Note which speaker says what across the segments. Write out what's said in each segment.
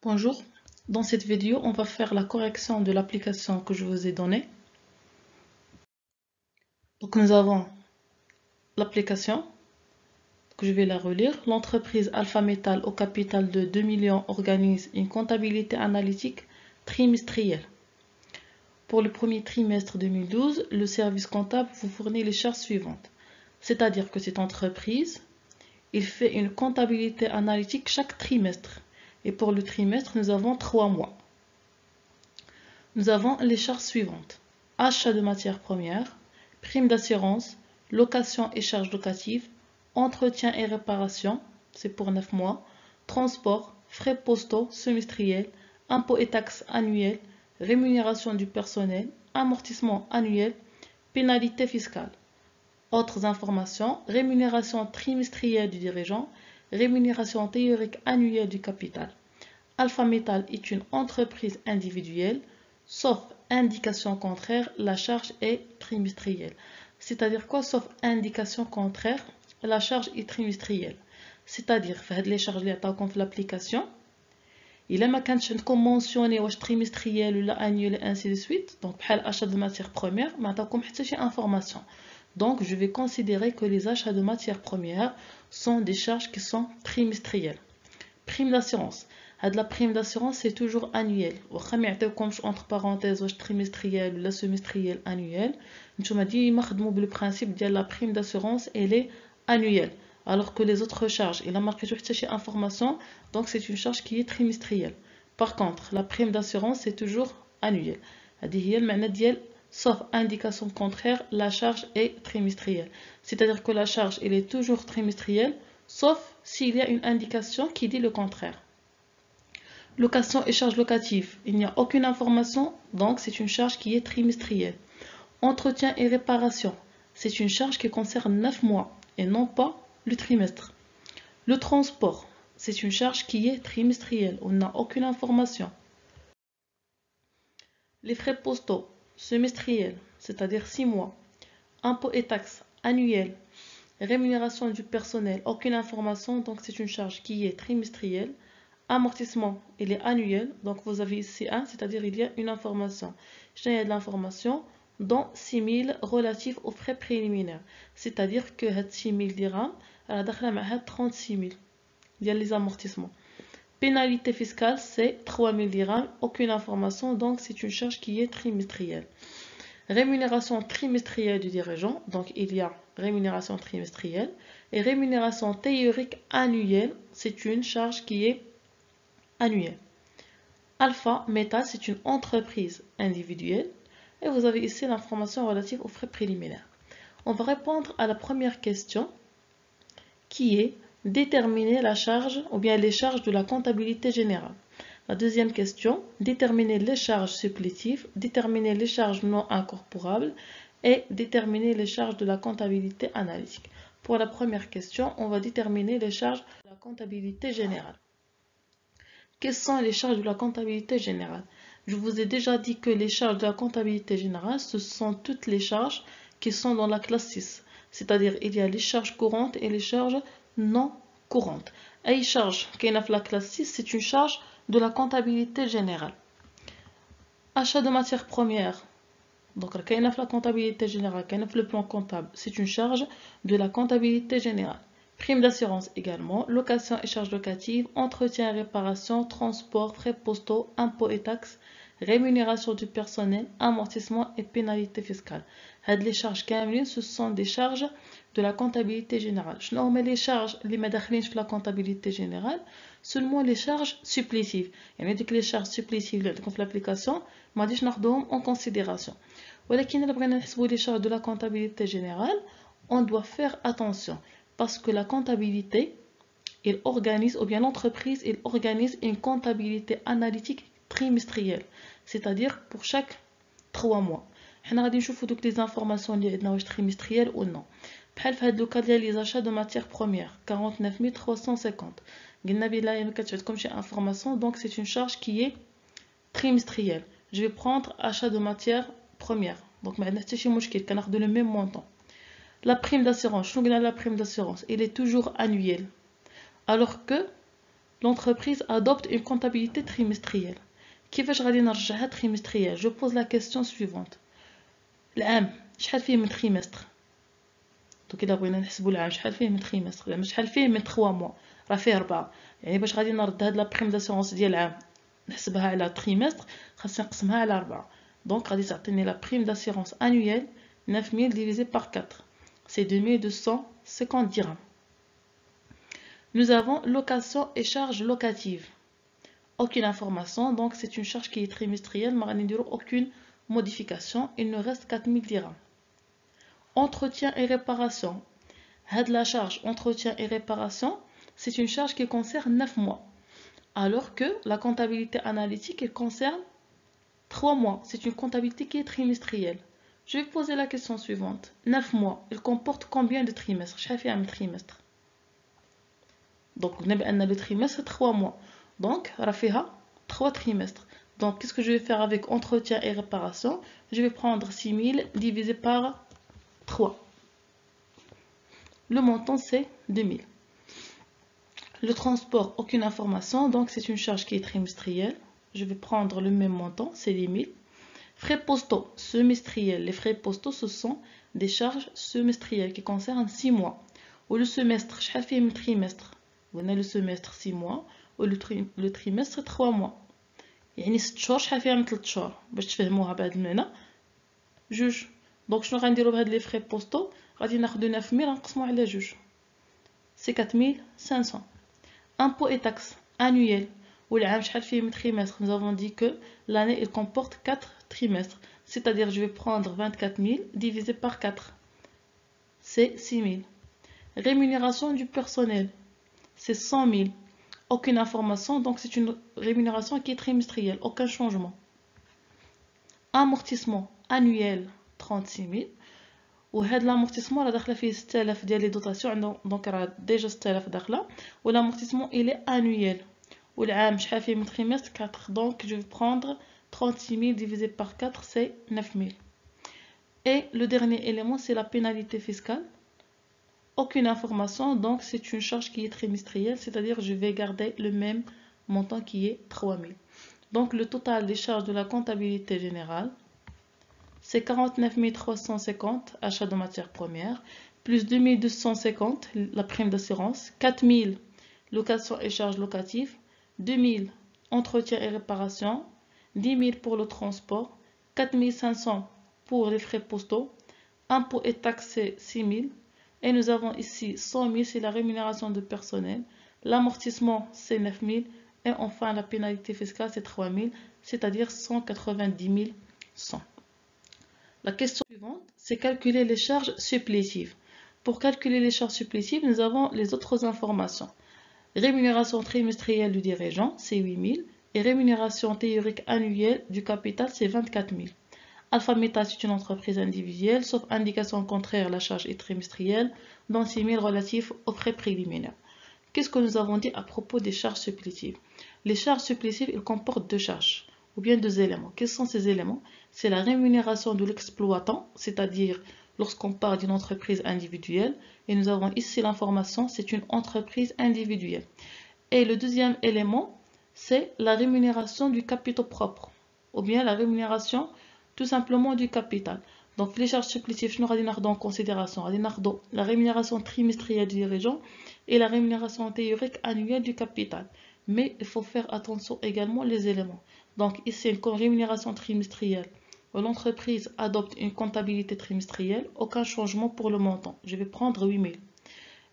Speaker 1: Bonjour, dans cette vidéo, on va faire la correction de l'application que je vous ai donnée. Donc nous avons l'application, que je vais la relire. L'entreprise Alpha Metal au capital de 2 millions organise une comptabilité analytique trimestrielle. Pour le premier trimestre 2012, le service comptable vous fournit les charges suivantes. C'est-à-dire que cette entreprise, il fait une comptabilité analytique chaque trimestre. Et pour le trimestre, nous avons 3 mois. Nous avons les charges suivantes. Achat de matières premières, prime d'assurance, location et charges locatives, entretien et réparation, c'est pour 9 mois, transport, frais postaux semestriels, impôts et taxes annuels, rémunération du personnel, amortissement annuel, pénalité fiscale. Autres informations, rémunération trimestrielle du dirigeant, rémunération théorique annuelle du capital. Alpha Metal est une entreprise individuelle, sauf indication contraire, la charge est trimestrielle. C'est-à-dire quoi, sauf indication contraire, la charge est trimestrielle. C'est-à-dire, les charges اللي عطاوكم في l'application, إلا ما كانتش عندكم mentionné واش trimestriel ولا annuel et ainsi de suite, donc بحال achat de matières premières, ما عطاوكم حتى شي information. Donc, je vais considérer que les achats de matières premières sont des charges qui sont trimestrielles. Prime d'assurance. La prime d'assurance, c'est toujours annuel. Entre parenthèses, trimestriel ou la semestriel annuel. Nous avons dit le principe de la prime d'assurance, elle est annuelle. Alors que les autres charges, il a marqué information, donc c'est une charge qui est trimestrielle. Par contre, la prime d'assurance, c'est toujours annuelle. Sauf indication contraire, la charge est trimestrielle. C'est-à-dire que la charge, elle est toujours trimestrielle, sauf s'il y a une indication qui dit le contraire. Location et charges locatives, il n'y a aucune information, donc c'est une charge qui est trimestrielle. Entretien et réparation, c'est une charge qui concerne 9 mois et non pas le trimestre. Le transport, c'est une charge qui est trimestrielle, on n'a aucune information. Les frais postaux, semestriels, c'est-à-dire 6 mois. Impôts et taxes, annuels. Rémunération du personnel, aucune information, donc c'est une charge qui est trimestrielle. Amortissement, il est annuel, donc vous avez ici 1, c'est-à-dire il y a une information. Il y a de l'information, dont 6 000 relatifs aux frais préliminaires. C'est-à-dire que 6 000 dirhams, elle a 36 000. Il y a les amortissements. Pénalité fiscale, c'est 3 000 dirhams, aucune information, donc c'est une charge qui est trimestrielle. Rémunération trimestrielle du dirigeant, donc il y a rémunération trimestrielle. Et rémunération théorique annuelle, c'est une charge qui est annuelle. Alpha Metal, c'est une entreprise individuelle. Et vous avez ici l'information relative aux frais préliminaires. On va répondre à la première question qui est déterminer la charge ou bien les charges de la comptabilité générale. La deuxième question, déterminer les charges supplétives, déterminer les charges non incorporables et déterminer les charges de la comptabilité analytique. Pour la première question, on va déterminer les charges de la comptabilité générale. Quelles sont les charges de la comptabilité générale? Je vous ai déjà dit que les charges de la comptabilité générale, ce sont toutes les charges qui sont dans la classe 6. C'est-à-dire, il y a les charges courantes et les charges non courantes. Et charge qui est dans la classe 6, c'est une charge de la comptabilité générale. Achat de matières premières. Donc, la comptabilité générale, le plan comptable, c'est une charge de la comptabilité générale. Prime d'assurance également, location et charges locatives, entretien et réparation, transport, frais postaux, impôts et taxes, rémunération du personnel, amortissement et pénalité fiscale. Les charges كاملين, ce sont des charges de la comptabilité générale. Je nomme les charges اللي ما داخلينش في la comptabilité générale, seulement les charges supplétives. يعني ديك les charges supplétives اللي عندكم في l'application ما غاديش ناخذوهم en considération. ولكن إلا بغينا نحسبوا les charges de la comptabilité générale, on doit faire attention. Parce que la comptabilité, il organise, ou bien l'entreprise, il organise une comptabilité analytique trimestrielle. C'est-à-dire pour chaque 3 mois. On va voir les informations trimestrielles ou non. Par exemple, le cas des achats de matières premières, 49 350. Il y a une information, donc c'est une charge qui est trimestrielle. Je vais prendre achat de matières premières. Donc, on a le même montant. La prime d'assurance, la prime d'assurance, elle est toujours annuelle. Alors que l'entreprise adopte une comptabilité trimestrielle. كيفاش غادي نرجعها trimestrielle? Je pose la question suivante. العام شحال فيه من trimestre؟ دوك إلا بغينا نحسبوا العام شحال فيه من trimestre، زعما شحال فيه من 3 mois، راه فيه 4. يعني باش غادي نرد هاد لا بريم داسيغونس ديال العام نحسبها على trimestre، خاصني نقسمها على 4. دونك غادي تعطيني لا بريم داسيغونس annuelle 9000 divisé par 4. C'est 2250 dirhams. Nous avons location et charges locatives. Aucune information, donc c'est une charge qui est trimestrielle, mais aucune modification. Il nous reste 4000 dirhams. Entretien et réparation. La charge entretien et réparation, c'est une charge qui concerne 9 mois. Alors que la comptabilité analytique, elle concerne 3 mois. C'est une comptabilité qui est trimestrielle. Je vais poser la question suivante. 9 mois, il comporte combien de trimestres? Chaque un trimestre. Donc, le trimestre, c'est 3 mois. Donc, Rafiha, 3 trimestres. Donc, qu'est-ce que je vais faire avec entretien et réparation? Je vais prendre 6000 divisé par 3. Le montant, c'est 2000. Le transport, aucune information. Donc, c'est une charge qui est trimestrielle. Je vais prendre le même montant, c'est 10 000. Frais postaux, semestriels. Les frais postaux, ce sont des charges semestrielles qui concernent 6 mois. Ou le semestre, je fais un trimestre. On a le semestre 6 mois. Ou le trimestre 3 mois. يعني 6 شهور شحال فيها من 3 شهور باش تفهموها بهذا المعنى جوج. دونك شنو غنديرو بهاد لي فري بوستو؟ غادي ناخدو 9000 نقسمو على جوج، سي 4500. impôts et taxes annuels. والعام شحال فيه من trimestre? Nous avons dit que l'année il comporte 4 trimestres, c'est-à-dire je vais prendre 24 000 divisé par 4, c'est 6 000. Rémunération du personnel, c'est 100 000. Aucune information, donc c'est une rémunération qui est trimestrielle, aucun changement. Amortissement annuel 36 000. وهذا l'amortissement راه داخله فيه 6000 ديال لي دوطاسيون، دونك راه ديجا 6000 داخله. والامortissement il est annuel. والعام شحال فيه من trimestre 4, donc je vais prendre 36 000 divisé par 4, c'est 9 000. Et le dernier élément, c'est la pénalité fiscale. Aucune information, donc c'est une charge qui est trimestrielle, c'est-à-dire je vais garder le même montant qui est 3 000. Donc le total des charges de la comptabilité générale, c'est 49 350 achats de matières premières, plus 2250 la prime d'assurance, 4000 location et charges locatives, 2000 entretien et réparation, 10 000 pour le transport, 4500 pour les frais postaux, impôts et taxes c'est 6 000. Et nous avons ici 100 000, c'est la rémunération de personnel. L'amortissement, c'est 9 000. Et enfin, la pénalité fiscale, c'est 3 000, c'est-à-dire 190 100. La question suivante, c'est calculer les charges supplétives. Pour calculer les charges supplétives, nous avons les autres informations. Rémunération trimestrielle du dirigeant, c'est 8 000. Et rémunération théorique annuelle du capital, c'est 24 000. Alpha Meta, c'est une entreprise individuelle, sauf indication contraire, la charge est trimestrielle, dans 6 000 relatifs aux frais préliminaires. Qu'est-ce que nous avons dit à propos des charges supplétives? Les charges supplétives, ils comportent deux charges, ou bien deux éléments. Quels sont ces éléments? C'est la rémunération de l'exploitant, c'est-à-dire lorsqu'on parle d'une entreprise individuelle, et nous avons ici l'information, c'est une entreprise individuelle. Et le deuxième élément, c'est la rémunération du capital propre, ou bien la rémunération tout simplement du capital. Donc les charges supplétives, nous allons en considération la rémunération trimestrielle du dirigeant et la rémunération théorique annuelle du capital. Mais il faut faire attention également les éléments. Donc ici, une rémunération trimestrielle, l'entreprise adopte une comptabilité trimestrielle, aucun changement pour le montant. Je vais prendre 8 000.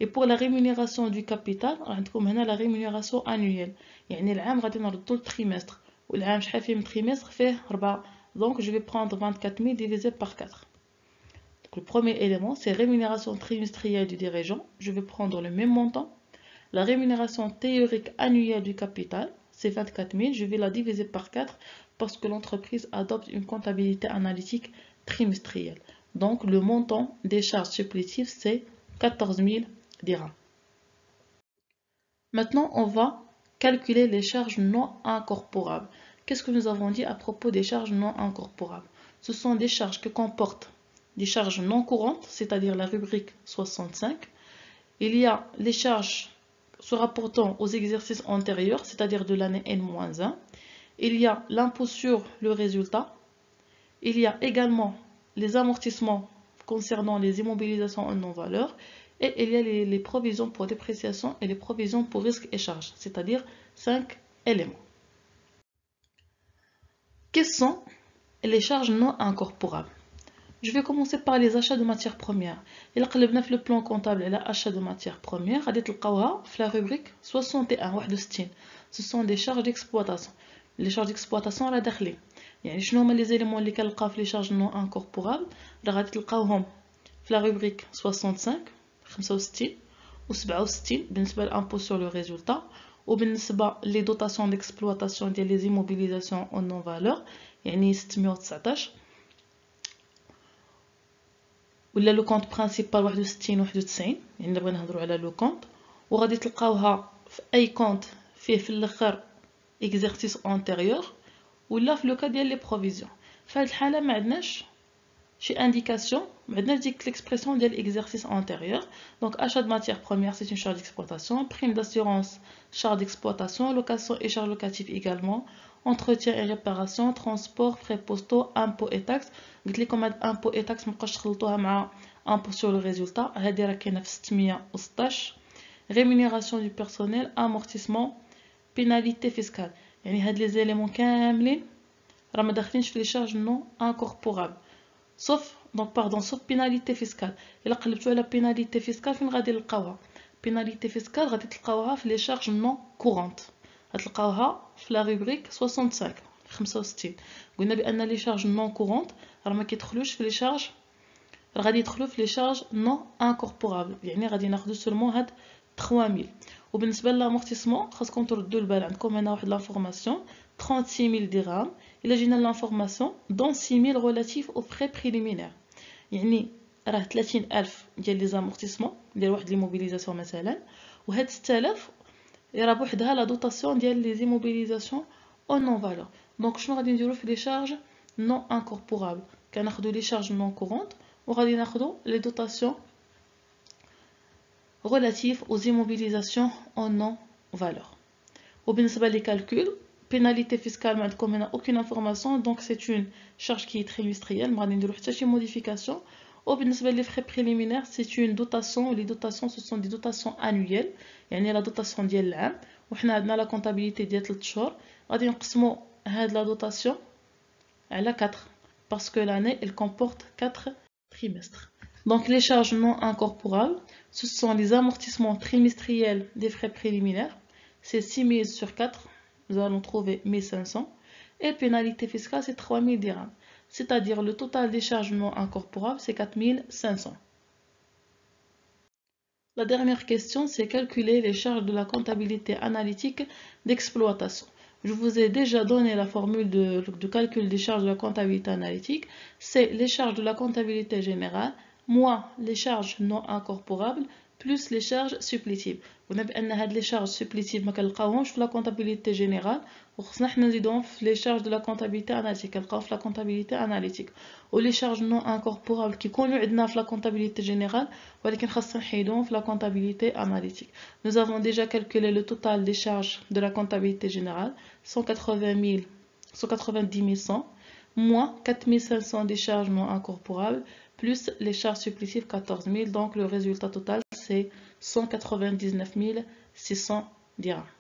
Speaker 1: Et pour la rémunération du capital, on a la rémunération annuelle. يعني العام غادي نردو التريمستر والعام شحال فيه من trimestre فيه 4. Donc, je vais prendre 24 000 divisé par 4. Donc, le premier élément, c'est rémunération trimestrielle du dirigeant. Je vais prendre le même montant. La rémunération théorique annuelle du capital, c'est 24 000. Je vais la diviser par 4 parce que l'entreprise adopte une comptabilité analytique trimestrielle. Donc, le montant des charges supplétives, c'est 14 000 dirhams. Maintenant, on va calculer les charges non incorporables. Qu'est-ce que nous avons dit à propos des charges non incorporables? Ce sont des charges qui comportent des charges non courantes, c'est-à-dire la rubrique 65. Il y a les charges se rapportant aux exercices antérieurs, c'est-à-dire de l'année N-1. Il y a l'impôt sur le résultat. Il y a également les amortissements concernant les immobilisations en non-valeur. Et il y a les provisions pour dépréciation et les provisions pour risques et charges, c'est-à-dire 5 éléments. Quelles sont les charges non incorporables? Je vais commencer par les achats de matières premières. Il قلبنا في le plan comptable على achat de matières premières, غادي تلقاوها في la rubrique 61. Ce sont des charges d'exploitation. Les charges d'exploitation راه داخلين. يعني شنو هما les éléments اللي كنلقاو في les charges non incorporables؟ راه غادي تلقاوهم في la rubrique 65 و 67 بالنسبة l'impôt sur le résultat. وبالنسبة les dotations d'exploitation ديال les immobilisations en non valeur يعني 619 ولا لو كونت برينسيبال 61 يعني دابا نهضروا على لو كونت. وغادي تلقاوها في اي كونت فيه في الاخر اكزرسيس انتيريور ولا في لو كا ديال لي بروفيزيون. في هذه الحاله ما عندناش شي انديكاسيون، ما عندناش ديك ليكسبرسيون ديال اكزرسيس انتيريور. دونك achat de matière première c'est une charge d'exploitation, prime d'assurance charge d'exploitation, location et charges locatives également, entretien et réparation, transport, frais postaux, impôts et taxes. قلت لكم هاد impôts et taxes مابقاش تخلطوها مع impôt sur le résultat، هادي راه كاينه في 616. rémunération du personnel, amortissement, pénalité fiscale. يعني هاد لي زيليمون كاملين راه ما داخلينش في لي charges non incorporables sauf pénalité fiscale. الا قلبتوا على pénalité fiscale فين غادي نلقاوها؟ pénalité fiscale غادي تلقاوها في les charges non courantes، غتلقاوها في la rubrique 65. قلنا بان لي charges non courantes راه ما كيدخلوش في لي charges، راه غادي يدخلوا في لي charges non incorporables، يعني غادي ناخذوا سولمون هاد 3000. وبالنسبه للامورتيسمون خاصكم تردوا البال، عندكم هنا واحد لافورماسيون 36000 درهم. الا جينا لافورماسيون دون 6000 relatifs aux frais préliminaires، يعني راه 30000 ديال لي زامورتيسمون ديال واحد لي موبيليزاسيون مثلا، وهاد 6000 راه بوحدها لا دوطاسيون ديال لي زيموبيليزاسيون او نون فالور. دونك شنو غادي نديرو في لي شارج نون انكوربورابل؟ كناخذوا لي شارج نون كورونت وغادي ناخذوا لي دوطاسيون relatifs aux immobilisations en non-valeur. وبالنسبة les calculs, pénalité fiscale, ما عندكم هنا aucune information, donc c'est une charge qui est trimestrielle, ما غادي نديرو حتى شي modification. وبالنسبة les frais préliminaires, c'est une dotation, les dotations ce sont des dotations annuelles, يعني la dotation ديال العام، وحنا عندنا la comptabilité ديال 3 شهور، غادي نقسمو هاد la dotation على 4 parce que l'année elle comporte 4 trimestres. Donc les charges non incorporables, ce sont les amortissements trimestriels des frais préliminaires, c'est 6000 sur 4, nous allons trouver 1500, et pénalité fiscale c'est 3000 dirhams, c'est-à-dire le total des charges non incorporables c'est 4500. La dernière question c'est calculer les charges de la comptabilité analytique d'exploitation. Je vous ai déjà donné la formule de calcul des charges de la comptabilité analytique, c'est les charges de la comptabilité générale moins les charges non incorporables plus les charges supplétives. On a بأن les charges supplétives ما كنلقاوهمش في la comptabilité générale وخصنا حنا نزيدوهم في les charges de la comptabilité analytique كنلقاو في la comptabilité analytique. و les charges non incorporables كيكونوا عندنا في la comptabilité générale ولكن خاصنا نحيدوهم في la comptabilité analytique. Nous avons déjà calculé le total des charges de la comptabilité générale 190 100 moins 4500 des charges non incorporables plus les charges supplétives 14 000, donc le résultat total c'est 199 600 dirhams.